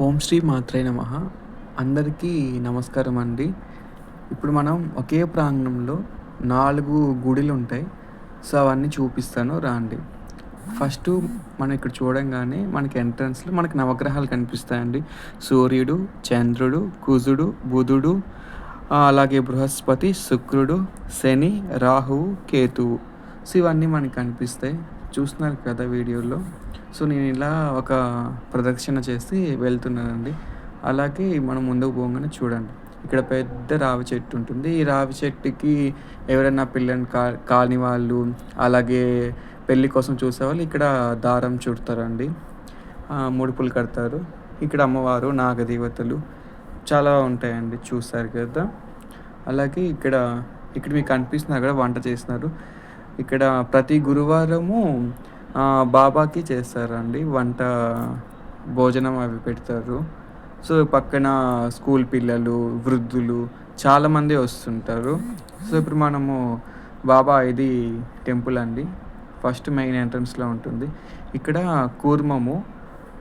ఓం శ్రీ మాత్రే నమః. అందరికీ నమస్కారం అండి. ఇప్పుడు మనం ఒకే ప్రాంగణంలో 4 గుడిలుంటాయి. సో, అవన్నీ చూపిస్తాను రాండి. ఫస్టు మనం ఇక్కడ చూడంగానే మనకి ఎంట్రన్స్‌లో మనకి నవగ్రహాలు కనిపిస్తాయండి. సూర్యుడు, చంద్రుడు, కుజుడు, బుధుడు, అలాగే బృహస్పతి, శుక్రుడు, శని, రాహువు, కేతువు. సో, ఇవన్నీ మనకు కనిపిస్తాయి. చూస్తున్నారు కదా వీడియోలో. సో, నేను ఇలా ఒక ప్రదక్షిణ చేసి వెళ్తున్నానండి. అలాగే మనం ముందుకు పోగానే చూడండి. ఇక్కడ పెద్ద రావి చెట్టు ఉంటుంది. ఈ రావి చెట్టుకి ఎవరైనా పిల్లని కాని వాళ్ళు, అలాగే పెళ్లి కోసం చూసేవాళ్ళు ఇక్కడ దారం చుడతారండి. ముడుపులు కడతారు. ఇక్కడ అమ్మవారు, నాగదేవతలు చాలా ఉంటాయండి. చూస్తారు కదా! అలాగే ఇక్కడ మీకు కనిపిస్తున్నారు కదా! వంట చేస్తున్నారు. ఇక్కడ ప్రతి గురువారము బాబాకి చేస్తారండి వంట, భోజనం అవి పెడతారు. సో, పక్కన స్కూల్ పిల్లలు, వృద్ధులు చాలామంది వస్తుంటారు. సో, ఇప్పుడు మనము బాబా ఇది టెంపుల్ అండి. ఫస్ట్ మెయిన్ ఎంట్రన్స్‌లో ఉంటుంది. ఇక్కడ కూర్మము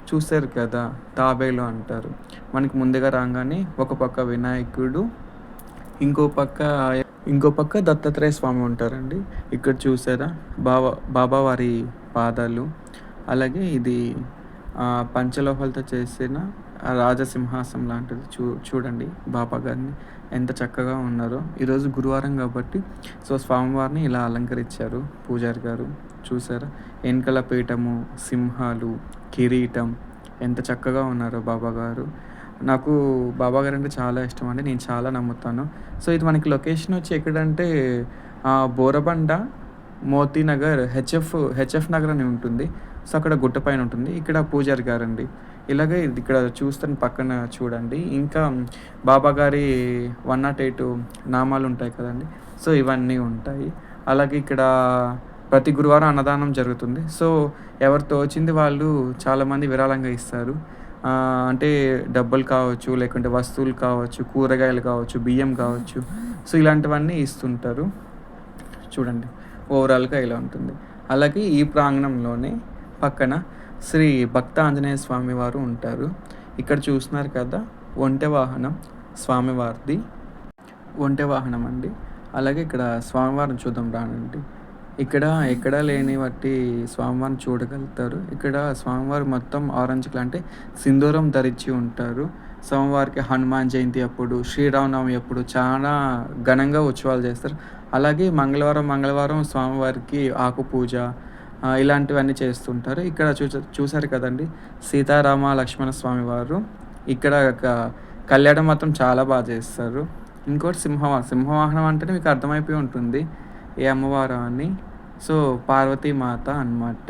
చూసారు కదా! తాబేలు అంటారు. మనకి ముందుగా రాగానే ఒక పక్క వినాయకుడు, ఇంకో పక్క ఇంకో పక్క దత్తాత్రేయ స్వామి ఉంటారండి. ఇక్కడ చూసారా బాబా వారి పాదాలు. అలాగే ఇది పంచలోహాలతో చేసిన రాజసింహాసనం లాంటిది. చూడండి బాబా గారిని ఎంత చక్కగా ఉన్నారో. ఈరోజు గురువారం కాబట్టి సో, స్వామివారిని ఇలా అలంకరించారు పూజారి గారు. చూసారా? వెనకాల పీఠము, సింహాలు, కిరీటం ఎంత చక్కగా ఉన్నారో బాబా గారు. నాకు బాబాగారు అంటే చాలా ఇష్టం అండి. నేను చాలా నమ్ముతాను. సో, ఇది మనకి లొకేషన్ వచ్చి ఎక్కడంటే బోరబండ, మోతీనగర్, హెచ్ఎఫ్ నగర్ అని ఉంటుంది. సో, అక్కడ గుట్ట పైన ఉంటుంది. ఇక్కడ పూజారి గారండి. ఇలాగే ఇది ఇక్కడ చూస్తున్న పక్కన చూడండి. ఇంకా బాబాగారి 108 నామాలు ఉంటాయి కదండీ! సో, ఇవన్నీ ఉంటాయి. అలాగే ఇక్కడ ప్రతి గురువారం అన్నదానం జరుగుతుంది. సో, ఎవరు తోచింది వాళ్ళు చాలామంది విరాళంగా ఇస్తారు. అంటే డబ్బులు కావచ్చు, లేకుంటే వస్తువులు కావచ్చు, కూరగాయలు కావచ్చు, బియ్యం కావచ్చు. సో, ఇలాంటివన్నీ ఇస్తుంటారు. చూడండి ఓవరాల్‌గా ఇలా ఉంటుంది. అలాగే ఈ ప్రాంగణంలోనే పక్కన శ్రీ భక్త ఆంజనేయ స్వామి వారు ఉంటారు. ఇక్కడ చూస్తున్నారు కదా! ఒంటె వాహనం స్వామివారిది. ఒంటె వాహనం అండి. అలాగే ఇక్కడ స్వామివారిని చూద్దాం రానండి. ఇక్కడ ఎక్కడా లేని బట్టి స్వామివారిని చూడగలుగుతారు. ఇక్కడ స్వామివారు మొత్తం ఆరెంజ్ కలర్ అంటే సింధూరం ధరించి ఉంటారు. స్వామివారికి హనుమాన్ జయంతి అప్పుడు, శ్రీరామనవమి అప్పుడు చాలా ఘనంగా ఉత్సవాలు చేస్తారు. అలాగే మంగళవారం స్వామివారికి ఆకు పూజ ఇలాంటివన్నీ చేస్తుంటారు. ఇక్కడ చూసారు కదండి, సీతారామ లక్ష్మణ స్వామి వారు. ఇక్కడ కళ్యాణం మాత్రం చాలా బాగా చేస్తారు. ఇంకోటి సింహవాహనం అంటేనే మీకు అర్థమైపోయి ఉంటుంది ఏ అమ్మవారు అని. సో, పార్వతీమాత అన్నమాట.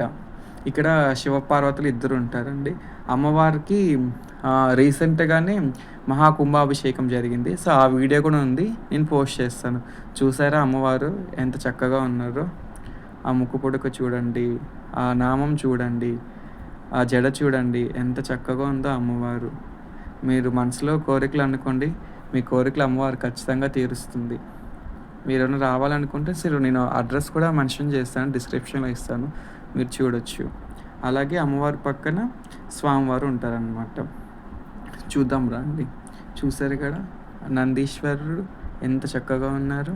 ఇక్కడ శివపార్వతులు ఇద్దరు ఉంటారండి. అమ్మవారికి రీసెంట్‌గానే మహాకుంభాభిషేకం జరిగింది. సో, ఆ వీడియో కూడా ఉంది. నేను పోస్ట్ చేస్తాను. చూసారా అమ్మవారు ఎంత చక్కగా ఉన్నారో? ఆ ముక్కు పుడక చూడండి, ఆ నామం చూడండి, ఆ జడ చూడండి ఎంత చక్కగా ఉందో అమ్మవారు. మీరు మనసులో కోరికలు అనుకోండి, మీ కోరికలు అమ్మవారు ఖచ్చితంగా తీరుస్తుంది. మీరేమైనా రావాలనుకుంటే నేను అడ్రస్ కూడా మెన్షన్ చేస్తాను, డిస్క్రిప్షన్‌లో ఇస్తాను. మీరు చూడొచ్చు. అలాగే అమ్మవారి పక్కన స్వామివారు ఉంటారనమాట. చూద్దాం రండి. చూసారు కదా నందీశ్వరుడు ఎంత చక్కగా ఉన్నారు.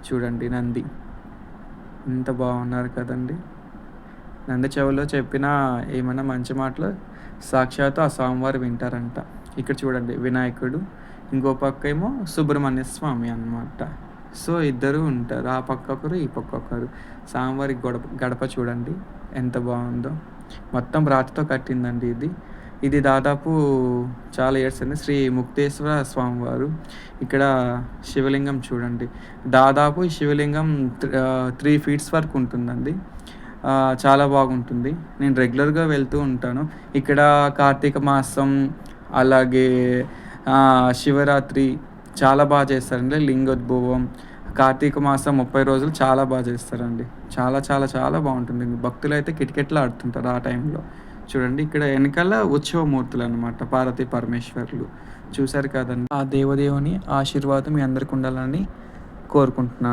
చూడండి నంది ఎంత బాగున్నారు కదండి. నంది చెవిలో చెప్పిన ఏమైనా మంచి మాటలు సాక్షాత్తు ఆ స్వామివారు వింటారంట. ఇక్కడ చూడండి వినాయకుడు, ఇంకో పక్క ఏమో సుబ్రహ్మణ్య స్వామి అన్నమాట. సో, ఇద్దరు ఉంటారు. ఆ పక్క ఒకరు, ఈ పక్క ఒకరు. స్వామివారి గడప చూడండి ఎంత బాగుందో. మొత్తం రాతితో కట్టిందండి ఇది. ఇది దాదాపు చాలా ఇయర్స్ అయింది. శ్రీ ముక్తేశ్వర స్వామివారు. ఇక్కడ శివలింగం చూడండి. దాదాపు ఈ శివలింగం 3 ఫీట్స్ వరకు ఉంటుందండి. చాలా బాగుంటుంది. నేను రెగ్యులర్‌గా వెళ్తూ ఉంటాను. ఇక్కడ కార్తీక మాసం, అలాగే శివరాత్రి చాలా బాగా చేస్తారండి. లింగోద్భవం, కార్తీక మాసం 30 రోజులు చాలా బాగా చేస్తారండి. చాలా చాలా చాలా బాగుంటుంది. భక్తులైతే కిటకిటలాడుతుంటారు ఆ టైంలో. చూడండి ఇక్కడ వెనకాల ఉత్సవమూర్తులు అనమాట, పార్వతీ పరమేశ్వరులు. చూశారు కదండి. ఆ దేవదేవుని ఆశీర్వాదం మీ అందరికి ఉండాలని కోరుకుంటున్నాను.